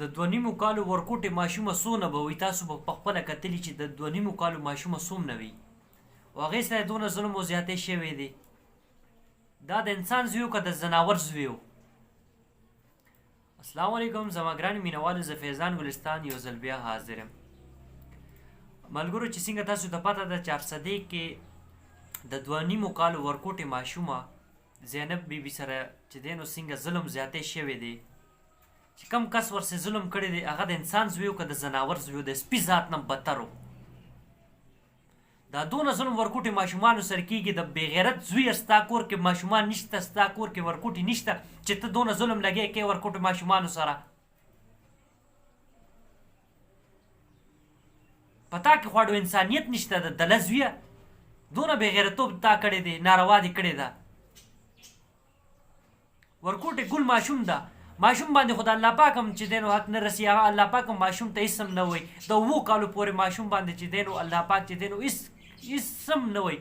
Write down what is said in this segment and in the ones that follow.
د 2.5 کالو ورکوټې ماشومه څونه به وي؟ تاسو به پخپله کتلي چې د 2.5 کالو ماشومه څومره وي او هغې سره دونه ظلم او زیاتی شوی دی. دا د انسان زوی و که د ځناور زوی و؟ السلام علیکم زما ګرانو مینهوالو، زه فیضان ګلستان یو ځل بیا حاضر یم. ملګرو چې څنګه تاسو ته پته ده چې افسدې کې د 2.5 کالو ورکوټې ماشومه زینب بیبي سره چې دی نو څنګه ظلم زیاتی شوی دی، چې کم کس ورسې ظلم کړی دی هغه د انسان زوی و که د ځناور زوی و، د سپي ذات نه بدتر و. دا دونه ظلم ورکوټې ماشومانو سره کېږي. د بېغیرت زویه ستا کور کې ماشومان نشته، ستا کور کې ورکوټې نشته چې ته دونه ظلم لګی کوې ورکوټې ماشومانو سره. په تا کې خواړو انسانیت نشته. د دله زویه دونه بېغیرتوب تا کړی دی، ناروا دې کړې ده. ورکوټې ګل ماشوم ده، ماشوم باندې خو د الله پاک هم چې دی نو حق نه رسي. هغه الله پاک هم ماشوم ته هېڅ هم نه وایي. د 7 کالو پورې ماشوم باندې چې دی نو الله پاک چې دی نو هېڅ هم نه وایي.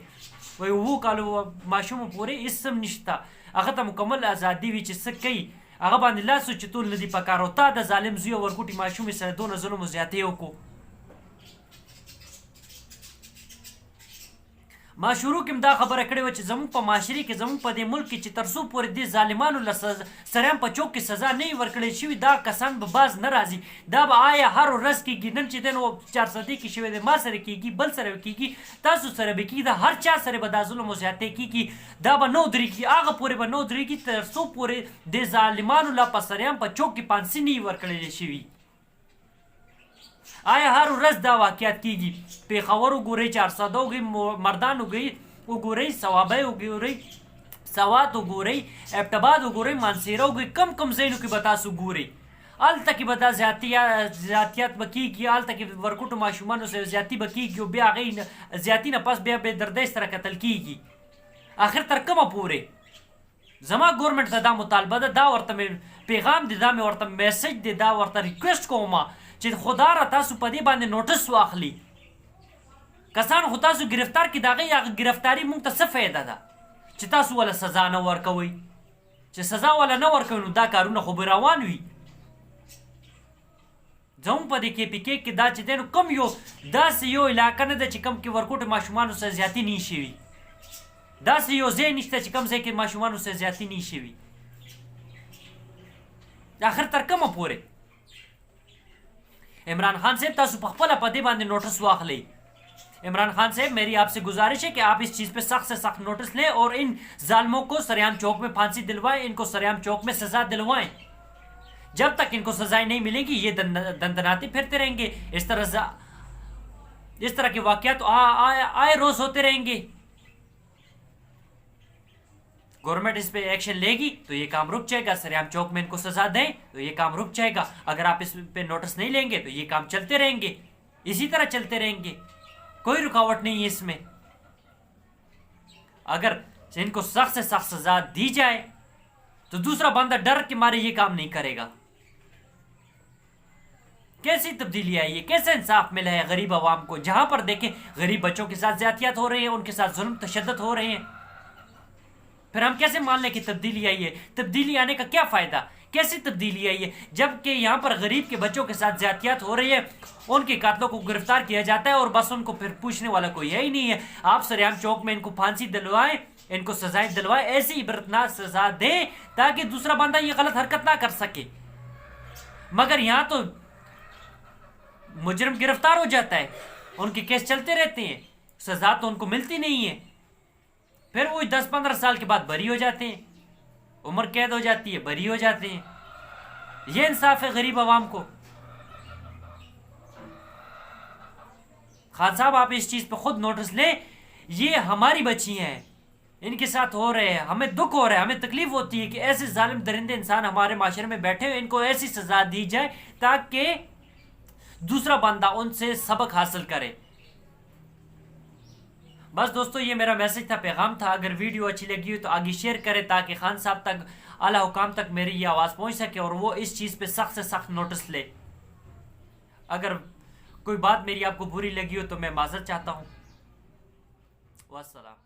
وایي 7 کالو ماشوم پورې هېڅ هم نشته، هغه ته مکمل ازادي وي چې څه کوي هغه باندې لاس اوچتول نه دي پکار. او تا د ظالم زوی ورکوټي ماشومې سره دونه ظلم و زیاتې وکړو. ما شروع کې دا خبره کړې وه چې زموږ په معاشرې کې زموږ په دې ملک کې چې تر څو پورې دې ظالمانو له سریان په چوک کې سزا نه وي ورکړی شوي دا کسان به باز نه راځي. دا به آیا هر ورځ کېږي؟ نن چې دی نو 400 کې شوی دی، ما سره کېږي، بل سره کېږي، تاسو سره به کېږي، د هر چا سره به دا ظلم و زیاتی کېږي. دا به نه ودرېږي، هغه پورې به نه ودرېږي تر څو پورې دې ظالمانو له په سریان په چوک کې پانسي نه وي ورکړلی شوي. آیا هر ورځ دا واقعیت کېږي؟ پېښور وګورئ، 400 وګورئ، مردان وګورئ، صوابۍ وګورئ، سوات وګورئ، ابټاباد وګورئ، مانسیره وګورئ، کم ځایونو کې به تاسو ګورئ. هلته کې به دا زیاتیات به کېږي، هلته کې ورکوټو ماشومانو سره زیاتي به کېږي او بیا هغې زیاتي نه پس بیا بېدردۍ سره کتل کېږي. آخر تر کومه پورې؟ زما ګورمنټ ته دا مطالبه ده، دا ورته مې پیغام دی، دا مې ورته میسج دی، دا ورته ریکویسټ کوم چې خدا را تاسو په دې باندې نوټس واخلي. کسان خو تاسو گرفتار کړي، د هغې گرفتاري موږ ته څه فایده ده چې تاسو وله سزا نه ورکوئ؟ چې سزا وله نه ورکوئ نو دا کارونه خو به روان وي. زموږ په دې KPK کې دا چې دی نو کوم یو داسې یو علاقه نه ده چې کوم کې ورکوټو ماشومانو سره زیاتي نه شوي، داسې یو ځای نشته چې کوم ځای کې ماشومانو سره زیاتي نه شوي. آخر تر کومه پورې؟ عمران خان صاحب تاسو په خپله په دې باندې نوټس واخلئ. इमरान खान साहब मेरी आपसे गुजारिश है कि आप इस चीज़ पे सख्त से सख्त नोटिस लें और इन जालिमों को सरेआम चौक में फांसी दिलवाएं, इनको सरेआम चौक में सजा दिलवाएं. जब तक इनको सजाएं नहीं मिलेंगी ये दंदनाते फिरते रहेंगे. इस तरह के वाक़यात आए रोज़ होते रहेंगे. गवर्नमेंट इस पे एक्शन लेगी तो ये काम रुक जाएगा. सरेआम चौक में इनको सजा दें तो ये काम रुक जाएगा. अगर आप इस पे नोटिस नहीं लेंगे तो ये काम चलते रहेंगे, इसी तरह चलते रहेंगे, कोई रुकावट नहीं है इसमें. अगर इनको सख्त से सख्त सजा दी जाए तो दूसरा बंदा डर के मारे ये काम नहीं करेगा. कैसी तब्दीली आई है, कैसे इंसाफ मिला है गरीब आवाम को? जहां पर देखें गरीब बच्चों के साथ ज्यादतियात हो रही है, उनके साथ जुल्म तशद्दुद हो रहे हैं, फिर हम कैसे मान लें कि तब्दीली आई है? तब्दीली आने का क्या फायदा? कैसी तब्दीली आई है जबकि यहाँ पर गरीब के बच्चों के साथ ज्यादतियात हो रही है, उनके कातलों को गिरफ्तार किया जाता है और बस उनको फिर पूछने वाला कोई है ही नहीं है. आप सरेआम चौक में इनको फांसी दिलवाएं, इनको सजाएं दिलवाएं, ऐसी इबरतनाक सजा दें ताकि दूसरा बंदा ये गलत हरकत ना कर सके. मगर यहाँ तो मुजरिम गिरफ्तार हो जाता है, उनके केस चलते रहते हैं, सजा तो उनको मिलती नहीं है, फिर वो 10-15 साल के बाद बरी हो जाते हैं, उम्र कैद हो जाती है, बरी हो जाते हैं. ये इंसाफ है गरीब आवाम को? खान साहब आप इस चीज़ पे खुद नोटिस लें. ये हमारी बच्चियां हैं, इनके साथ हो रहे हैं, हमें दुख हो रहा है, हमें तकलीफ होती है कि ऐसे जालिम दरिंदे इंसान हमारे माशरे में बैठे हुए, इनको ऐसी सजा दी जाए ताकि दूसरा बंदा उनसे सबक हासिल करे. बस दोस्तों ये मेरा मैसेज था, पैगाम था. अगर वीडियो अच्छी लगी हो तो आगे शेयर करें ताकि खान साहब तक, आला हुकाम तक मेरी ये आवाज़ पहुंच सके और वो इस चीज़ पे सख्त से सख्त नोटिस ले. अगर कोई बात मेरी आपको बुरी लगी हो तो मैं माज़रत चाहता हूँ. वस्सलाम.